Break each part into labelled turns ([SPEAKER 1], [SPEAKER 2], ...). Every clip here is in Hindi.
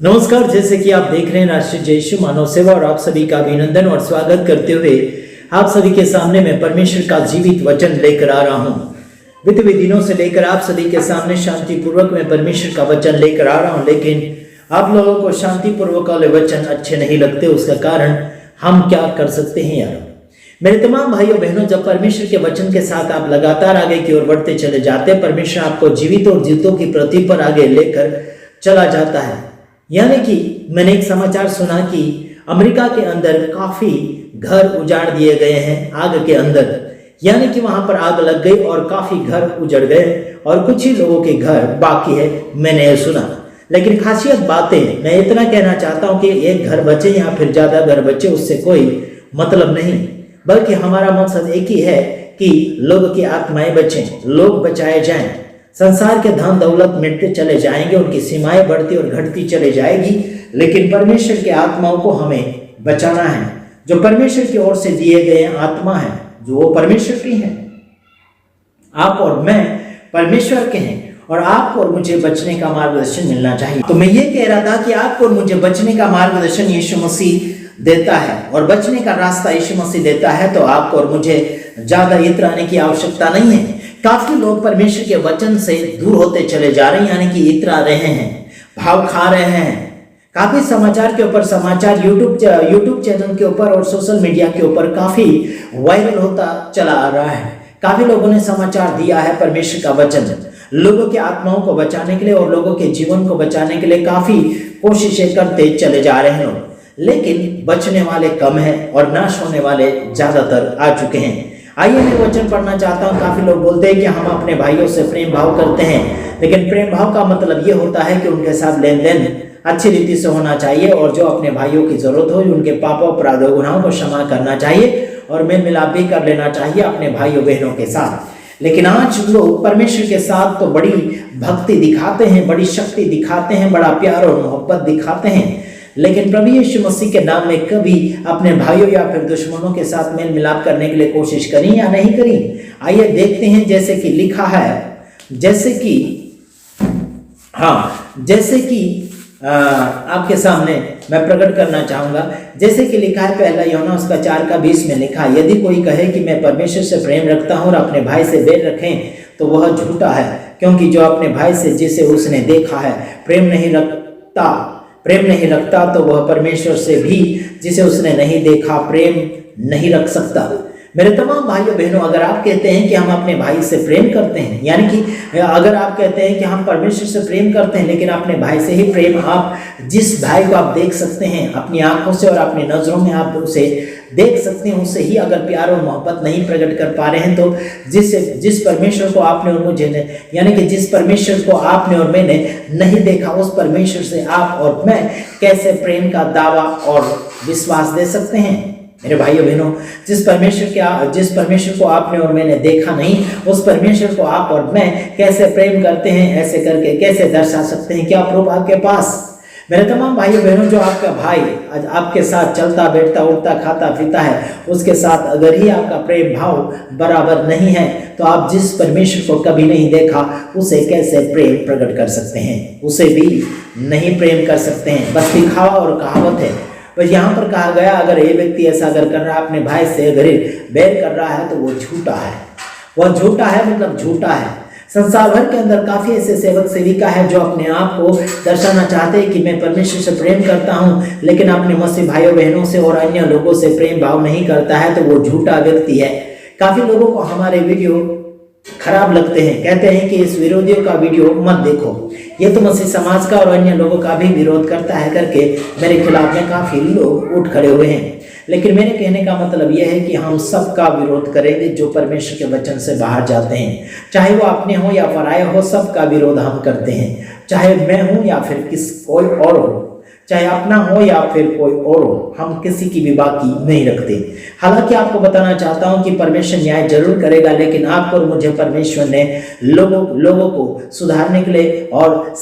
[SPEAKER 1] नमस्कार। जैसे कि आप देख रहे हैं राष्ट्रीय जय यीशु मानव सेवा और आप सभी का अभिनंदन और स्वागत करते हुए आप सभी के सामने मैं परमेश्वर का जीवित वचन लेकर आ रहा हूं। बीते हुए दिनों से लेकर आप सभी के सामने शांतिपूर्वक मैं परमेश्वर का वचन लेकर आ रहा हूं, लेकिन आप लोगों को शांतिपूर्वक वाले वचन अच्छे नहीं लगते। उसका कारण हम क्या कर सकते हैं यार। मेरे तमाम भाइयों बहनों, जब परमेश्वर के वचन के साथ आप लगातार आगे की ओर बढ़ते चले जाते हैं, परमेश्वर आपको जीवित और जीतों की पृथ्वी पर आगे लेकर चला जाता है। यानी कि मैंने एक समाचार सुना कि अमेरिका के अंदर काफी घर उजाड़ दिए गए हैं आग के अंदर, यानी कि वहां पर आग लग गई और काफी घर उजड़ गए और कुछ ही लोगों के घर बाकी है, मैंने ये सुना। लेकिन खासियत बातें मैं इतना कहना चाहता हूं कि एक घर बचे या फिर ज्यादा घर बचे उससे कोई मतलब नहीं, बल्कि हमारा मकसद एक ही है कि लोगों की आत्माएं बचें, लोग बचाए जाएं। संसार के धन दौलत मिटते चले जाएंगे, उनकी सीमाएं बढ़ती और घटती चले जाएगी, लेकिन परमेश्वर की आत्माओं को हमें बचाना है, जो परमेश्वर की ओर से दिए गए आत्मा है, जो वो परमेश्वर की है। आप और मैं परमेश्वर के हैं और आपको और मुझे बचने का मार्गदर्शन मिलना चाहिए। तो मैं ये कह रहा था कि आपको और मुझे बचने का मार्गदर्शन यीशु मसीह देता है और बचने का रास्ता यीशु मसीह देता है, तो आपको और मुझे ज्यादा इतराने की आवश्यकता नहीं है। काफी लोग परमेश्वर के वचन से दूर होते चले जा रहे हैं, यानी कि इतरा रहे हैं, भाव खा रहे हैं। काफी समाचार के ऊपर समाचार यूट्यूब चैनल के ऊपर और सोशल मीडिया के ऊपर काफी वायरल होता चला आ रहा है। काफी लोगों ने समाचार दिया है परमेश्वर का वचन लोगों की आत्माओं को बचाने के लिए और लोगों के जीवन को बचाने के लिए काफी कोशिशें करते चले जा रहे हैं लोग, लेकिन बचने वाले कम हैं और नाश होने वाले ज्यादातर आ चुके हैं। आइए मैं वचन पढ़ना चाहता हूँ। काफी लोग बोलते हैं कि हम अपने भाइयों से प्रेम भाव करते हैं, लेकिन प्रेम भाव का मतलब ये होता है कि उनके साथ लेन देन अच्छी रीति से होना चाहिए और जो अपने भाइयों की जरूरत हो उनके पापों अपराधों गुनाहों को क्षमा करना चाहिए और मेल मिलाप भी कर लेना चाहिए अपने भाइयों बहनों के साथ। लेकिन आज लोग परमेश्वर के साथ तो बड़ी भक्ति दिखाते हैं, बड़ी शक्ति दिखाते हैं, बड़ा प्यार और मोहब्बत दिखाते हैं, लेकिन प्रभु यीशु मसीह के नाम में कभी अपने भाइयों या फिर दुश्मनों के साथ मेल मिलाप करने के लिए कोशिश करी या नहीं करी। आइए देखते हैं। जैसे कि लिखा है, जैसे कि आपके सामने मैं प्रकट करना चाहूंगा। जैसे कि लिखा है पहला यूहन्ना उसका 4:20 में लिखा है, यदि कोई कहे कि मैं परमेश्वर से प्रेम रखता हूं और अपने भाई से बैर रखें तो वह झूठा है, क्योंकि जो अपने भाई से जिसे उसने देखा है प्रेम नहीं रखता तो वह परमेश्वर से भी जिसे उसने नहीं देखा प्रेम नहीं रख सकता। मेरे तमाम भाइयों बहनों, अगर आप कहते हैं कि हम अपने भाई से प्रेम करते हैं, यानी कि अगर आप कहते हैं कि हम परमेश्वर से प्रेम करते हैं लेकिन अपने भाई से ही प्रेम, आप जिस भाई को आप देख सकते हैं अपनी आंखों से और अपनी नजरों में आप उसे देख सकते हैं, उससे ही अगर प्यार और मोहब्बत नहीं प्रकट कर पा रहे हैं, तो जिस परमेश्वर को आपने और मुझे यानी कि जिस परमेश्वर को आपने और मैंने नहीं देखा, उस परमेश्वर से आप और मैं कैसे प्रेम का दावा और विश्वास दे सकते हैं। मेरे भाइयों बहनों, जिस परमेश्वर को आपने और मैंने देखा नहीं, उस परमेश्वर को आप और मैं कैसे प्रेम करते हैं, ऐसे करके कैसे दर्शा सकते हैं? क्या प्रूफ आपके पास? मेरे तमाम भाइयों बहनों, जो आपका भाई आज आपके साथ चलता बैठता उठता खाता पीता है, उसके साथ अगर ही आपका प्रेम भाव बराबर नहीं है, तो आप जिस परमेश्वर को कभी नहीं देखा उसे कैसे प्रेम प्रकट कर सकते हैं? उसे भी नहीं प्रेम कर सकते हैं। बस दिखावा और कहावत है। बस यहाँ पर कहा गया, अगर ये व्यक्ति ऐसा अगर कर रहा है अपने भाई से अगर बैर कर रहा है तो वो झूठा है। वह झूठा है मतलब झूठा है। संसार भर के अंदर काफी ऐसे सेवक सेविका है जो अपने आप को दर्शाना चाहते हैं कि मैं परमेश्वर से प्रेम करता हूं, लेकिन अपने मसीह भाइयों बहनों से और अन्य लोगों से प्रेम भाव नहीं करता है, तो वो झूठा व्यक्ति है। काफी लोगों को हमारे वीडियो खराब लगते हैं, कहते हैं कि इस विरोधियों का वीडियो मत देखो, ये तो मसीह समाज का और अन्य लोगों का भी विरोध करता है करके मेरे खिलाफ में काफी लोग उठ खड़े हुए हैं। लेकिन मेरे कहने का मतलब यह है कि हम सबका विरोध करेंगे जो परमेश्वर के वचन से बाहर जाते हैं, चाहे वो अपने हो या पराये हो, सबका विरोध हम करते हैं। चाहे मैं हूं या फिर कोई और हो, चाहे अपना हो या फिर कोई और हो, हम किसी की भी बाकी नहीं रखते। हालांकि आपको बताना चाहता हूं कि परमेश्वर न्याय जरूर करेगा, लेकिन आपको और मुझे परमेश्वर ने लोगों को सुधारने के लिए और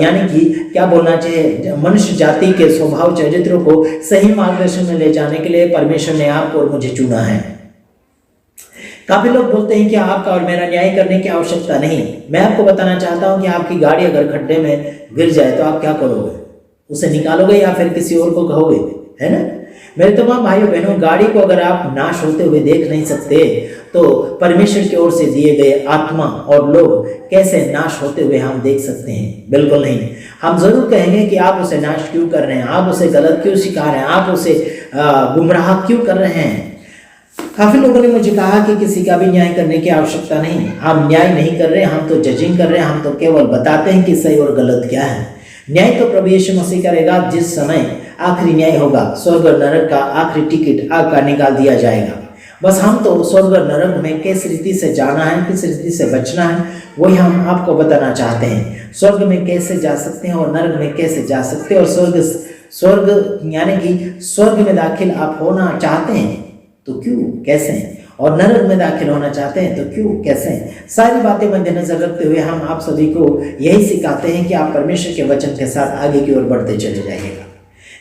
[SPEAKER 1] यानी कि क्या बोलना चाहिए, मनुष्य जाति के स्वभाव चरित्रों को सही मार्गदर्शन में ले जाने के लिए परमेश्वर ने आपको और मुझे चुना है। काफी लोग बोलते हैं कि आपका और मेरा न्याय करने की आवश्यकता नहीं। मैं आपको बताना चाहता हूं कि आपकी गाड़ी अगर खड्डे में गिर जाए तो आप क्या करोगे? उसे निकालोगे या फिर किसी और को कहोगे, है ना। मेरे तमाम भाइयों बहनों, गाड़ी को अगर आप नाश होते हुए देख नहीं सकते तो परमेश्वर की ओर से दिए गए आत्मा और लोग कैसे नाश होते हुए हम देख सकते हैं? बिल्कुल नहीं। हम जरूर कहेंगे कि आप उसे नाश क्यों कर रहे हैं, आप उसे गलत क्यों सिखा रहे हैं, आप उसे गुमराह क्यों कर रहे हैं। काफी लोगों ने मुझे कहा कि किसी का भी न्याय करने की आवश्यकता नहीं, हम न्याय नहीं कर रहे, हम तो जजिंग कर रहे हैं, हम तो केवल बताते हैं कि सही और गलत क्या है। न्याय तो प्रभु यीशु मसीह करेगा। जिस समय आखिरी न्याय होगा, स्वर्ग और नरक का आखिरी टिकट आपका निकाल दिया जाएगा। बस हम तो स्वर्ग और नरक में किस रीति से जाना है, किस रीति से बचना है, वही हम आपको बताना चाहते हैं। स्वर्ग में कैसे जा सकते हैं और नरक में कैसे जा सकते हैं, और स्वर्ग यानी कि स्वर्ग में दाखिल आप होना चाहते हैं तो क्यों, कैसे, और नरक में दाखिल होना चाहते हैं तो क्यों, कैसे। सारी बातें मद्देनजर रखते हुए हम आप सभी को यही सिखाते हैं कि आप परमेश्वर के वचन के साथ आगे की ओर बढ़ते चले जाइएगा।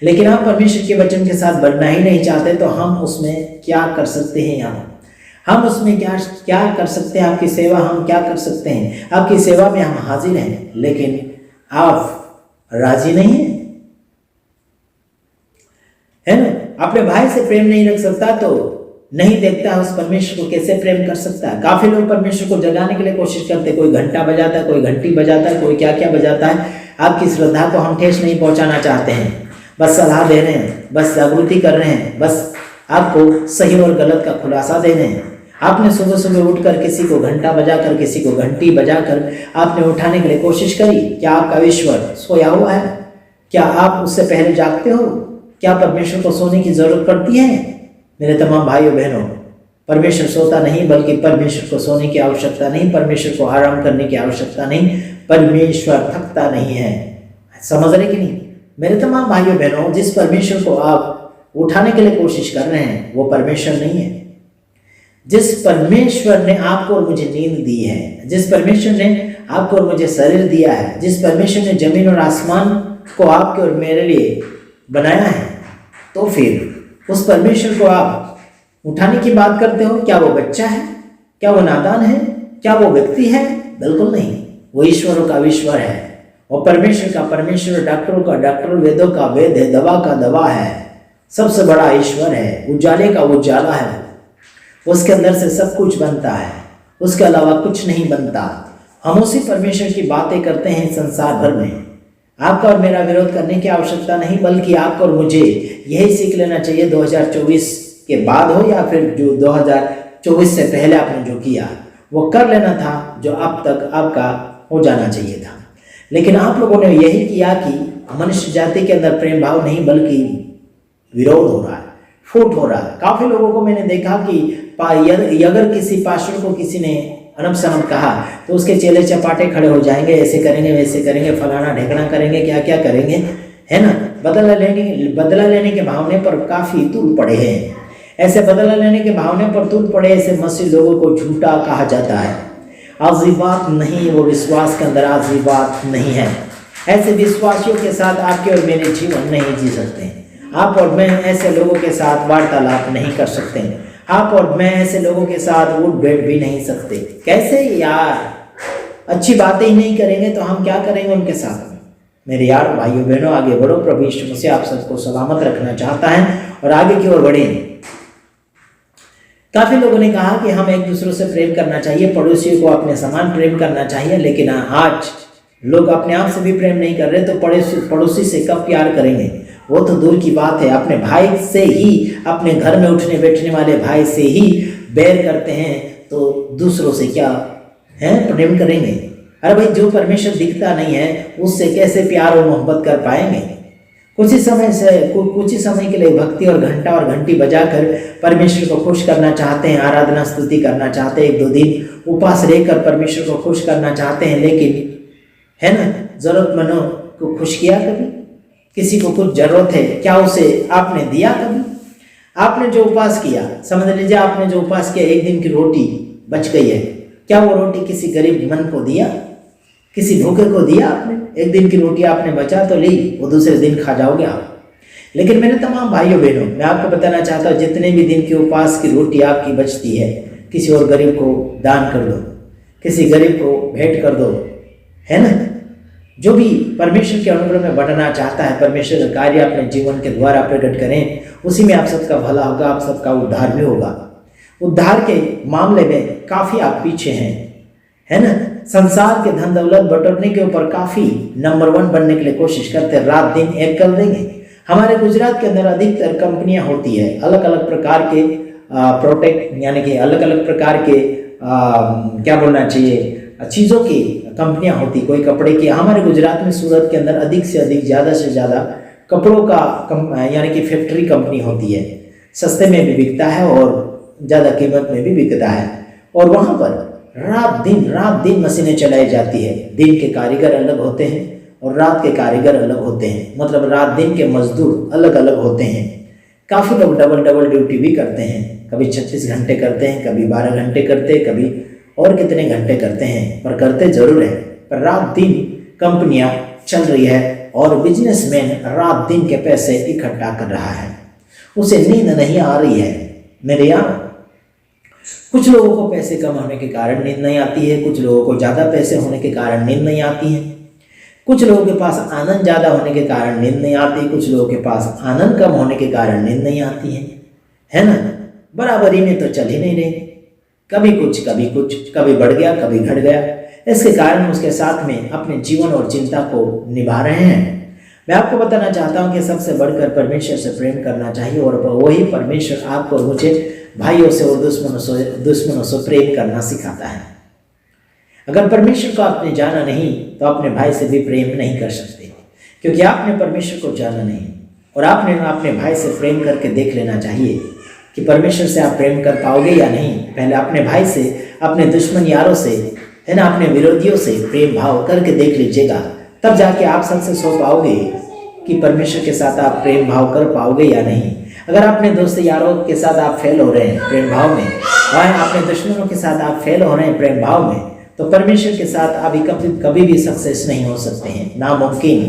[SPEAKER 1] लेकिन आप परमेश्वर के वचन के साथ बढ़ना ही नहीं चाहते तो हम उसमें क्या कर सकते हैं? यहाँ हम उसमें क्या कर सकते हैं? आपकी सेवा हम क्या कर सकते हैं? आपकी सेवा में हम हाजिर हैं, लेकिन आप राजी नहीं हैं, है ना। अपने भाई से प्रेम नहीं रख सकता तो नहीं देखता उस परमेश्वर को कैसे प्रेम कर सकता है। काफी लोग परमेश्वर को जगाने के लिए कोशिश करते हैं, कोई घंटा बजाता है, कोई घंटी बजाता है, कोई क्या क्या बजाता है। आपकी श्रद्धा को हम ठेस नहीं पहुंचाना चाहते हैं, बस सलाह दे रहे हैं, बस जागृति कर रहे हैं, बस आपको सही और गलत का खुलासा दे रहे हैं। आपने सुबह सुबह उठकर किसी को घंटा बजाकर, किसी को घंटी बजाकर आपने उठाने के लिए कोशिश करी। क्या आपका ईश्वर सोया हुआ है? क्या आप उससे पहले जागते हो? क्या परमेश्वर को सोने की जरूरत पड़ती है? मेरे तमाम भाइयों बहनों, परमेश्वर सोता नहीं, बल्कि परमेश्वर को सोने की आवश्यकता नहीं, परमेश्वर को आराम करने की आवश्यकता नहीं, परमेश्वर थकता नहीं है। समझ रहे कि नहीं? मेरे तमाम भाइयों बहनों, जिस परमेश्वर को आप उठाने के लिए कोशिश कर रहे हैं वो परमेश्वर नहीं है। जिस परमेश्वर ने आपको और मुझे नींद दी है, जिस परमेश्वर ने आपको और मुझे शरीर दिया है, जिस परमेश्वर ने जमीन और आसमान को आपके और मेरे लिए बनाया है, तो फिर उस परमेश्वर को आप उठाने की बात करते हो। क्या वो बच्चा है? क्या वो नादान है? क्या वो व्यक्ति है? बिल्कुल नहीं। वो ईश्वरों का ईश्वर है, और परमेश्वर का परमेश्वर, डॉक्टरों का डॉक्टर, वेदों का वेद है, दवा का दवा है, सबसे बड़ा ईश्वर है, उजाले का उजाला है। उसके अंदर से सब कुछ बनता है, उसके अलावा कुछ नहीं बनता। हम उसी परमेश्वर की बातें करते हैं संसार भर में। आपका और मेरा विरोध करने की आवश्यकता नहीं, बल्कि आपको और मुझे यही सीख लेना चाहिए। 2024 के बाद हो या फिर जो 2024 से पहले आपने जो किया वो कर लेना था, जो अब तक आपका हो जाना चाहिए था। लेकिन आप लोगों ने यही किया कि मनुष्य जाति के अंदर प्रेम भाव नहीं, बल्कि विरोध हो रहा है, फूट हो रहा है। काफी लोगों को मैंने देखा कि अगर किसी पास्टर को किसी ने अनब शनब कहा तो उसके चेले चपाटे खड़े हो जाएंगे, ऐसे करेंगे, वैसे करेंगे, फलाना ढेकना करेंगे, क्या क्या करेंगे, है ना। बदला लेने के भावने पर काफी तूल पड़े हैं। ऐसे बदला लेने के भावने पर तूल पड़े ऐसे मसीह लोगों को झूठा कहा जाता है। आजी बात नहीं, वो विश्वास के अंदर आजी बात नहीं है। ऐसे विश्वासियों के साथ आपके और मेरे जीवन नहीं जी सकते। आप और मैं ऐसे लोगों के साथ वार्तालाप नहीं कर सकते। आप और मैं ऐसे लोगों के साथ उठ बैठ भी नहीं सकते। कैसे यार, अच्छी बातें ही नहीं करेंगे तो हम क्या करेंगे उनके साथ? मेरे यार भाइयों बहनों, आगे बढ़ो। प्रभु यीशु मसीह आप सबको सलामत रखना चाहता है और आगे की ओर बढ़े। काफी लोगों ने कहा कि हम एक दूसरे से प्रेम करना चाहिए, पड़ोसियों को अपने समान प्रेम करना चाहिए, लेकिन आज लोग अपने आप से भी प्रेम नहीं कर रहे तो पड़ोसी से कब प्यार करेंगे? वो तो दूर की बात है। अपने भाई से ही, अपने घर में उठने बैठने वाले भाई से ही बैर करते हैं तो दूसरों से क्या है प्रेम करेंगे? अरे भाई, जो परमेश्वर दिखता नहीं है उससे कैसे प्यार और मोहब्बत कर पाएंगे? कुछ ही समय के लिए भक्ति और घंटा और घंटी बजाकर परमेश्वर को खुश करना चाहते हैं, आराधना स्तुति करना चाहते हैं, 1-2 दिन उपास रहकर परमेश्वर को खुश करना चाहते हैं, लेकिन है ना, जरूरतमंदों को खुश किया कभी? किसी को कुछ जरूरत है, क्या उसे आपने दिया कभी? आपने जो उपवास किया, समझ लीजिए आपने जो उपवास किया, 1 दिन की रोटी बच गई है, क्या वो रोटी किसी गरीब मन को दिया? किसी भूखे को दिया आपने? 1 दिन की रोटी आपने बचा तो ली, वो दूसरे दिन खा जाओगे आप। लेकिन मेरे तमाम भाइयों बहनों, मैं आपको बताना चाहता हूँ, जितने भी दिन की उपवास की रोटी आपकी बचती है, किसी और गरीब को दान कर दो, किसी गरीब को भेंट कर दो, है ना। जो भी परमेश्वर के अनुग्रह में बढ़ना चाहता है, परमेश्वर का कार्य अपने जीवन के द्वारा प्रकट करें, उसी में आप सबका भला होगा, आप सबका उद्धार भी होगा। उद्धार के मामले में काफ़ी आप पीछे हैं, है ना। संसार के धन दौलत बटोरने के ऊपर काफ़ी नंबर 1 बनने के लिए कोशिश करते हैं, रात दिन एक कर देंगे। हमारे गुजरात के अंदर अधिकतर कंपनियां होती है, अलग अलग प्रकार के प्रोडक्ट, यानी कि अलग अलग प्रकार के क्या बोलना चाहिए, चीज़ों की कंपनियां होती, कोई कपड़े की। हमारे गुजरात में सूरत के अंदर अधिक से अधिक, ज़्यादा से ज़्यादा कपड़ों का यानी कि फैक्ट्री कंपनी होती है। सस्ते में भी बिकता है और ज़्यादा कीमत में भी बिकता है, और वहाँ पर रात दिन मशीनें चलाई जाती है। दिन के कारीगर अलग होते हैं और रात के कारीगर अलग होते हैं, मतलब रात दिन के मजदूर अलग अलग होते हैं। काफ़ी लोग डबल ड्यूटी भी करते हैं, कभी 36 घंटे करते हैं, कभी 12 घंटे करते हैं, कभी और कितने घंटे करते हैं, पर करते जरूर है। पर रात दिन कंपनियां चल रही है और बिजनेसमैन रात दिन के पैसे इकट्ठा कर रहा है, उसे नींद नहीं आ रही है मेरे यार। कुछ लोगों को पैसे कम होने के कारण नींद नहीं आती है, कुछ लोगों को ज़्यादा पैसे होने के कारण नींद नहीं आती है, कुछ लोगों के पास आनंद ज़्यादा होने के कारण नींद नहीं आती, कुछ लोगों के पास आनंद कम होने के कारण नींद नहीं आती है ना। बराबरी में तो चल ही नहीं रही, कभी कुछ, कभी बढ़ गया, कभी घट गया। इसके कारण उसके साथ में अपने जीवन और चिंता को निभा रहे हैं। मैं आपको बताना चाहता हूं कि सबसे बढ़कर परमेश्वर से प्रेम करना चाहिए, और वही परमेश्वर आपको और मुझे भाइयों से और दुश्मनों से प्रेम करना सिखाता है। अगर परमेश्वर को आपने जाना नहीं तो अपने भाई से भी प्रेम नहीं कर सकते, क्योंकि आपने परमेश्वर को जाना नहीं। और आपने अपने भाई से प्रेम करके देख लेना चाहिए कि परमेश्वर से आप प्रेम कर पाओगे या नहीं। पहले अपने भाई से, अपने दुश्मन यारों से, है ना, अपने विरोधियों से प्रेम भाव करके देख लीजिएगा, तब जाके आप सबसे सो पाओगे कि परमेश्वर के साथ आप प्रेम भाव कर पाओगे या नहीं। अगर अपने दोस्त यारों के साथ आप फेल हो रहे हैं प्रेम भाव में, और अपने दुश्मनों के साथ आप फेल हो रहे हैं प्रेम भाव में, तो परमेश्वर के साथ अभी कभी भी सक्सेस नहीं हो सकते हैं, नामुमकिन,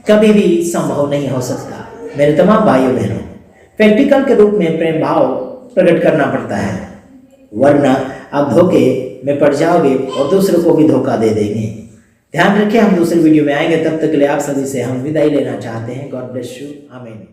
[SPEAKER 1] कभी भी संभव नहीं हो सकता। मेरे तमाम भाइयों बहनों, प्रैक्टिकल के रूप में प्रेम भाव प्रकट करना पड़ता है, वरना आप धोखे में पड़ जाओगे और दूसरों को भी धोखा दे देंगे। ध्यान रखिए, हम दूसरे वीडियो में आएंगे, तब तक के लिए आप सभी से हम विदाई लेना चाहते हैं। गॉड ब्लेस यू, आमीन।